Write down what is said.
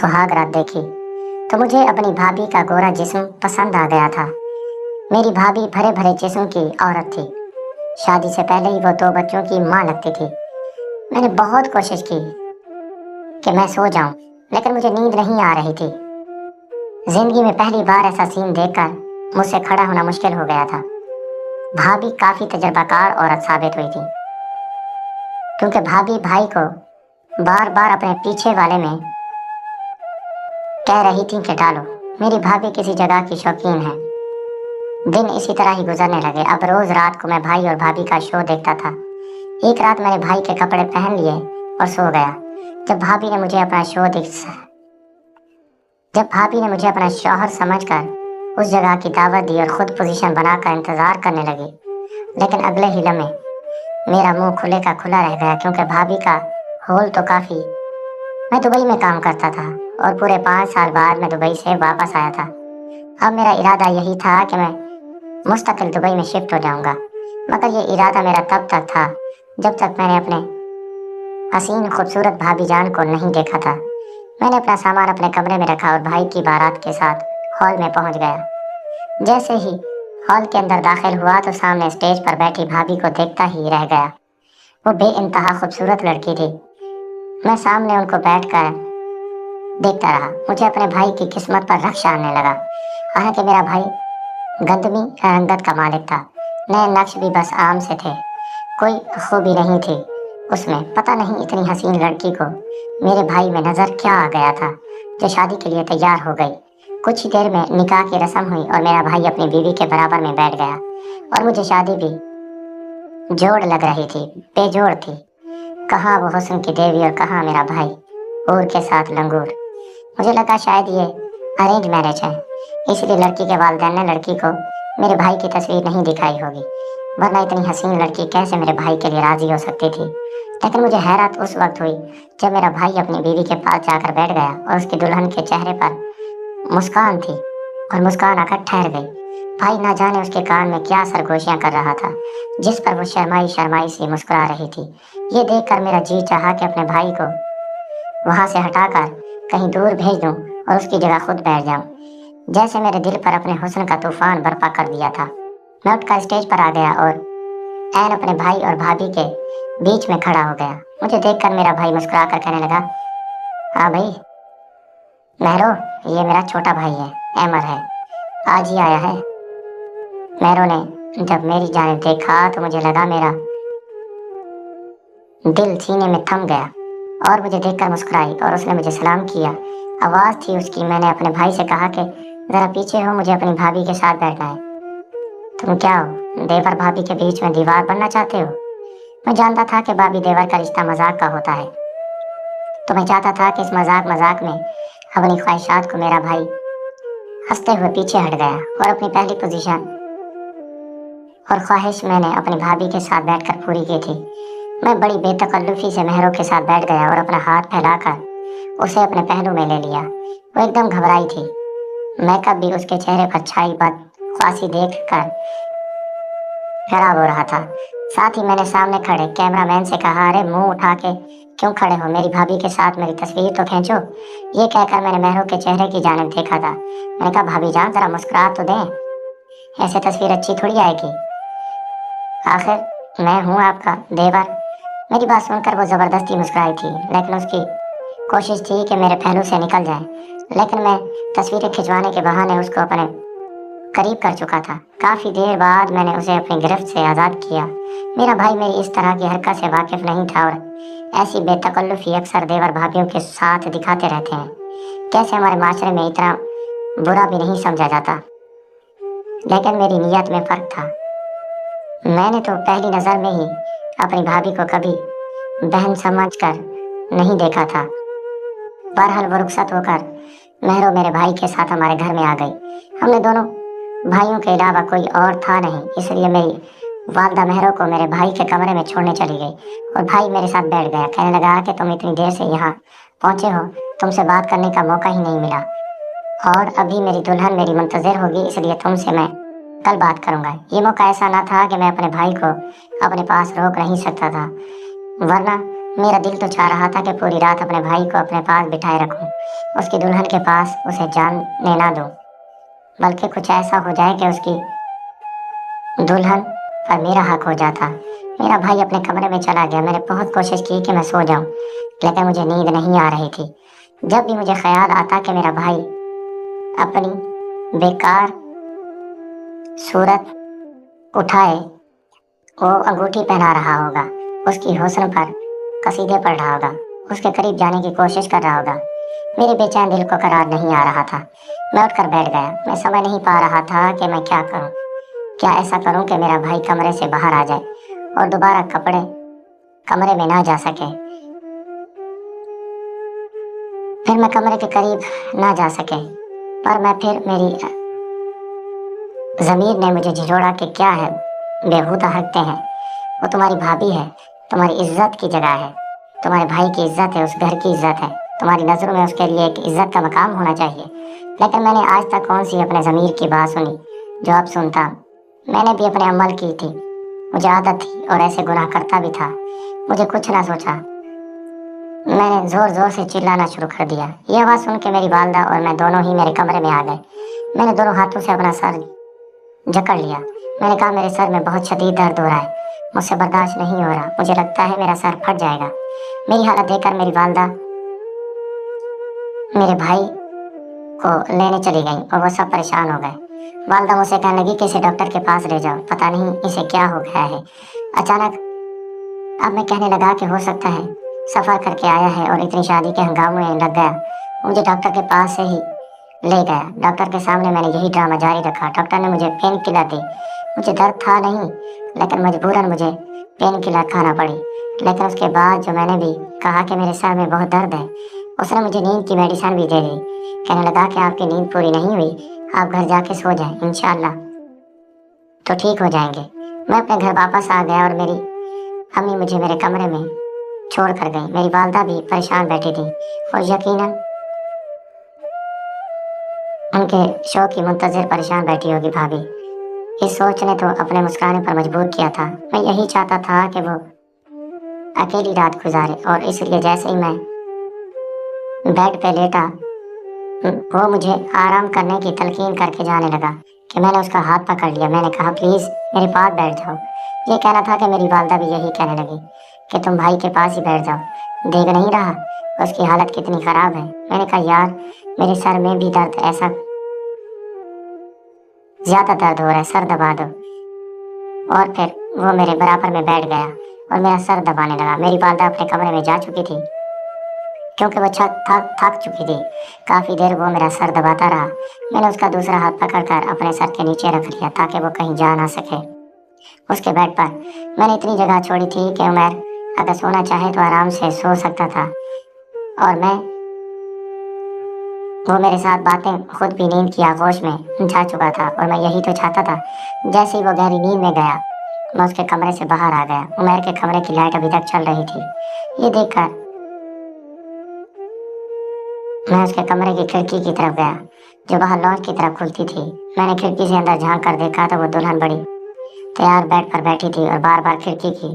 सुहाग रात देखी तो मुझे अपनी भाभी का गोरा जिस्म पसंद आ गया था। मेरी भाभी भरे भरे जिस्म की औरत थी। शादी से पहले ही वो 2 बच्चों की माँ लगती थी। मैंने बहुत कोशिश की कि मैं सो जाऊं, लेकिन मुझे नींद नहीं आ रही थी। जिंदगी में पहली बार ऐसा सीन देखकर मुझसे खड़ा होना मुश्किल हो गया था। भाभी काफी तजर्बाकार औरत साबित हुई थी, क्योंकि भाभी भाई को बार बार अपने पीछे वाले में कह रही थी कि डालो। मेरी भाभी किसी जगह की शौकीन है। दिन इसी तरह ही गुजरने लगे। अब रोज रात को मैं भाई और भाभी का शो देखता था। एक रात मैंने भाई के कपड़े पहन लिए और सो गया। जब भाभी ने मुझे अपना शौहर समझकर उस जगह की दावत दी और खुद पोजीशन बनाकर इंतजार करने लगी, लेकिन अगले ही लम्हे मेरा मुंह खुले का खुला रह गया, क्योंकि भाभी का होल तो काफी। मैं दुबई में काम करता था और पूरे 5 साल बाद मैं दुबई से वापस आया था। अब मेरा इरादा यही था कि मैं मुस्तकिल दुबई में शिफ्ट हो जाऊंगा, मगर ये इरादा मेरा तब तक था जब तक मैंने अपने हसीन खूबसूरत भाभी जान को नहीं देखा था। मैंने अपना सामान अपने कमरे में रखा और भाई की बारात के साथ हॉल में पहुंच गया। जैसे ही हॉल के अंदर दाखिल हुआ तो सामने स्टेज पर बैठी भाभी को देखता ही रह गया। वो बेइंतहा खूबसूरत लड़की थी। मैं सामने उनको बैठकर देखता रहा। मुझे अपने भाई की किस्मत पर रख्श आने लगा। हालांकि मेरा भाई गंदमी रंगत का मालिक था। नए नक्श भी बस आम से थे, कोई खूबी नहीं थी उसमें। पता नहीं इतनी हसीन लड़की को मेरे भाई में नजर क्या आ गया था, जो शादी के लिए तैयार हो गई। कुछ ही देर में निकाह की रस्म हुई और मेरा भाई अपनी बीवी के बराबर में बैठ गया और मुझे शादी भी जोड़ लग रही थी, बेजोड़ थी। कहाँ वो हुस्न की देवी और कहाँ मेरा भाई ऊर के साथ लंगूर। मुझे लगा शायद ये अरेंज मैरिज है, इसलिए लड़की के वालिदैन ने लड़की को मेरे भाई की तस्वीर नहीं दिखाई होगी, वरना इतनी हसीन लड़की कैसे मेरे भाई के लिए राजी हो सकती थी। लेकिन मुझे हैरत उस वक्त हुई जब मेरा भाई अपनी बीवी के पास जाकर बैठ गया और उसकी दुल्हन के चेहरे पर मुस्कान थी और मुस्कान आकर ठहर गई। भाई ना जाने उसके कान में क्या सरगोशियां कर रहा था, जिस पर वो शर्माई शर्माई सी मुस्कुरा रही थी। ये देखकर मेरा जी चाहा कि अपने भाई को वहां से हटाकर कहीं दूर भेज दूं और उसकी जगह खुद बैठ जाऊं। जैसे मेरे दिल पर अपने हुस्न का तूफान बर्पा कर दिया था। मैं उठकर स्टेज पर आ गया और ऐन अपने भाई और भाभी के बीच में खड़ा हो गया। मुझे देखकर मेरा भाई मुस्कुरा कर कहने लगा, हाँ भाई महरो, ये मेरा छोटा भाई है, अमर है, आज ही आया है। महरो ने जब मेरी जानिब देखा तो मुझे लगा मेरा दिल सीने में थम गया और मुझे देखकर मुस्कुराई और उसने मुझे सलाम किया। आवाज़ थी उसकी। मैंने अपने भाई से कहा कि ज़रा पीछे हो, मुझे अपनी भाभी के साथ बैठना है। तुम क्या हो, देवर भाभी के बीच में दीवार बनना चाहते हो? मैं जानता था कि भाभी देवर का रिश्ता मजाक का होता है, तो मैं चाहता था कि इस मजाक में अपनी ख्वाहिशात को मेरा भाई हंसते हुए पीछे हट गया और अपनी पहली पोजीशन और ख्वाहिश मैंने अपनी भाभी के साथ बैठकर पूरी की थी। मैं बड़ी बेतकल्लुफी से महरों के साथ बैठ गया और अपना हाथ फैलाकर उसे अपने पहलू में ले लिया। वो एकदम घबराई थी। मेकअप भी उसके चेहरे पर छाई बदख्वासी देखकर खराब हो रहा था। साथ ही मैंने सामने खड़े कैमरामैन से कहा, अरे मुंह उठा के क्यों खड़े हो, मेरी भाभी के साथ मेरी तस्वीर तो खींचो। ये कहकर मैंने महरों के चेहरे की जानिब देखा था। मैंने कहा, भाभी जान जरा मुस्कुरा तो दें, ऐसे तस्वीर अच्छी थोड़ी आएगी, आखिर मैं हूँ आपका देवर। मेरी बात सुनकर वो जबरदस्ती मुस्कुराई थी, लेकिन उसकी कोशिश थी कि मेरे पहलू से निकल जाए। लेकिन मैं तस्वीरें खिंचवाने के बहाने उसको अपने करीब कर चुका था। काफी देर बाद मैंने उसे अपनी गिरफ्त से आज़ाद किया। मेरा भाई मेरी इस तरह की हरकत से वाकिफ नहीं था और ऐसी बेतकल्लुफी अक्सर देवर भाभीयों के साथ दिखाते रहते हैं। कैसे हमारे माशरे में इतना बुरा भी नहीं समझा जाता। लेकिन मेरी नीयत में फर्क था। मैंने तो पहली नजर में ही अपनी भाभी को कभी बहन समझकर नहीं देखा था। बहरहाल वो रुखसत होकर महरो मेरे भाई के साथ हमारे घर में आ गई। हमने दोनों भाइयों के अलावा कोई और था नहीं, इसलिए मेरी वालदा महरो को मेरे भाई के कमरे में छोड़ने चली गई और भाई मेरे साथ बैठ गया। कहने लगा कि तुम इतनी देर से यहाँ पहुंचे हो, तुमसे बात करने का मौका ही नहीं मिला और अभी मेरी दुल्हन मेरी मुंतज़िर होगी, इसलिए तुमसे मैं कल बात करूंगा। ये मौका ऐसा ना था कि मैं अपने भाई को अपने पास रोक नहीं सकता था, वरना मेरा दिल तो चाह रहा था कि पूरी रात अपने भाई को अपने पास बिठाए रखूं, उसकी दुल्हन के पास उसे जानने ना दूं, बल्कि कुछ ऐसा हो जाए कि उसकी दुल्हन पर मेरा हक हो जाता। मेरा भाई अपने कमरे में चला गया। मैंने बहुत कोशिश की कि मैं सो जाऊं, लेकिन मुझे नींद नहीं आ रही थी। जब भी मुझे ख्याल आता कि मेरा भाई अपनी बेकार सूरत उठाए, वो अंगूठी पहना रहा होगा, उसकी हुस्न पर कसीदे पढ़ रहा होगा, उसके करीब जाने की कोशिश कर रहा होगा, मेरे बेचैन दिल को करार नहीं आ रहा था। मैं उठकर बैठ गया। मैं समझ नहीं पा रहा था कि मैं क्या करूं। क्या ऐसा करूं कि मेरा भाई कमरे से बाहर आ जाए और दोबारा कमरे में ना जा सके, फिर मैं कमरे के करीब ना जा सके। पर मैं फिर मेरी ज़मीर ने मुझे झिझोड़ा कि क्या है, बेहुदा हकते हैं। वो तुम्हारी भाभी है, तुम्हारी इज्जत की जगह है, तुम्हारे भाई की इज्जत है, उस घर की इज्जत है, तुम्हारी नज़रों में उसके लिए एक इज्जत का मकाम होना चाहिए। लेकिन मैंने आज तक कौन सी अपने ज़मीर की बात सुनी जो अब सुनता। मैंने भी अपने अमल की थी, मुझे आदत थी और ऐसे गुनाह करता भी था। मुझे कुछ ना सोचा, मैंने जोर जोर से चिल्लाना शुरू कर दिया। ये आवाज़ सुन के मेरी वालदा और मैं दोनों ही मेरे कमरे में आ गए। मैंने दोनों हाथों से अपना सर जकड़ लिया। मैंने कहा, मेरे सर में बहुत शदीद दर्द हो रहा है, मुझसे बर्दाश्त नहीं हो रहा, मुझे लगता है मेरा सर फट जाएगा। मेरी हालत देखकर मेरी वालदा मेरे भाई को लेने चली गई और वो सब परेशान हो गए। वालदा मुझसे कहने लगी कि इसे डॉक्टर के पास ले जाओ, पता नहीं इसे क्या हो गया है। अचानक अब मैं कहने लगा कि हो सकता है सफर करके आया है और इतनी शादी के हंगामे में लग गया। मुझे डॉक्टर के पास से ही ले गया। डॉक्टर के सामने मैंने यही ड्रामा जारी रखा। डॉक्टर ने मुझे पेन किलर दी। मुझे दर्द था नहीं, लेकिन मजबूरन मुझे पेन किलर खाना पड़ी। लेकिन उसके बाद जो मैंने भी कहा कि मेरे सर में बहुत दर्द है, उसने मुझे नींद की मेडिसिन भी दे दी। कहने लगा कि आपकी नींद पूरी नहीं हुई, आप घर जाके सो जाएं, इंशाल्लाह तो ठीक हो जाएंगे। मैं अपने घर वापस आ गया और मेरी अम्मी मुझे मेरे कमरे में छोड़ कर गई। मेरी वालदा भी परेशान बैठी थी और यकीनन उनके शौक की मुंतजर परेशान बैठी होगी भाभी। इस सोच ने तो अपने मुस्कुराने पर मजबूर किया था। मैं यही चाहता था कि वो अकेली रात गुजारे, और इसलिए जैसे ही मैं बेड पे लेटा, वो मुझे आराम करने की तलकीन करके जाने लगा कि मैंने उसका हाथ पकड़ लिया। मैंने कहा, प्लीज़ मेरे पास बैठ जाओ। ये कहना था कि मेरी वालदा भी यही कहने लगी कि तुम भाई के पास ही बैठ जाओ, देख नहीं रहा उसकी हालत कितनी ख़राब है। मैंने कहा, यार मेरे सर में भी दर्द, ऐसा ज़्यादा दर्द हो रहा है, सर दबा दो। और फिर वो मेरे बराबर में बैठ गया और मेरा सर दबाने लगा। मेरी वालदा अपने कमरे में जा चुकी थी क्योंकि वो थक चुकी थी। काफ़ी देर वो मेरा सर दबाता रहा। मैंने उसका दूसरा हाथ पकड़कर अपने सर के नीचे रख लिया ताकि वो कहीं जा ना सके। उसके बेड पर मैंने इतनी जगह छोड़ी थी कि उमर अगर सोना चाहे तो आराम से सो सकता था, और वो मेरे साथ बातें खुद भी नींद की आगोश में जा चुका था, और मैं यही तो चाहता था। जैसे ही वो गहरी नींद में गया, मैं उसके कमरे से बाहर आ गया। उमर के कमरे की लाइट अभी तक चल रही थी। ये देखकर मैं उसके कमरे की खिड़की की तरफ गया जो बाहर लॉन्च की तरफ खुलती थी। मैंने खिड़की से अंदर झांक कर देखा तो वो दुल्हन बड़ी तैयार बेड पर बैठी थी और बार बार खिड़की की